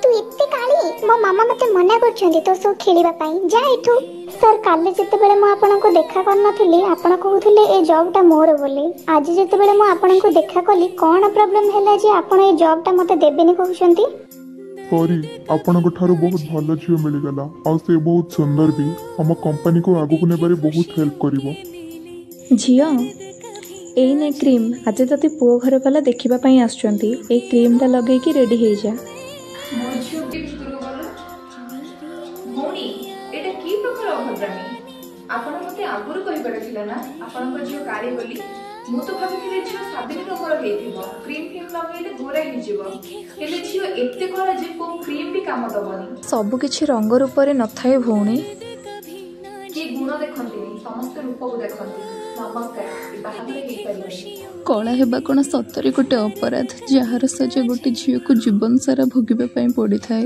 तू इत्ते काली मो मामा मते मना करछन्ती तो सो खेलिबा पई जा इठू। सर काले जते बेले मो आपन को देखा कर नथिली आपन कहउथिले ए जॉब टा मोर बोली आज जते बेले मो आपन को देखा कली कोन प्रॉब्लम हैला जे आपन ए जॉब टा मते देबेनी कहउछन्ती। सॉरी आपन को थारो बहुत भलो झियो मिल गला और से बहुत सुंदर भी हम कंपनी को आगु को नेबारे बहुत हेल्प करिवो। झियो एने क्रीम आज तते पुओ घर वाला देखिबा पई आछुंती ए क्रीम टा लगै कि रेडी हे जा। मोर झियो के भितर गलो भौणी एटा की प्रकार अभद्रामी आपण मते आगुरु कहि परथिला ना आपण को झियो काली बोली मु तो भाबिथिले झियो साबिनी रंगर हेथिबो क्रीम क्रीम लगैले गोरा हि जिवो हेले झियो एते करा जे को क्रीम भी काम दबनी सब किछि रंग रूप रे न थाए भौणी की गुण देखंती समस्त रूप को देखंती नमस्कार बाहादुर हे परिबे कला हेबा कोन सतरे गोटे अपराध जहार सजा गोटे झियो को जीवन सारा भोगिबा पई पड़ी थाए।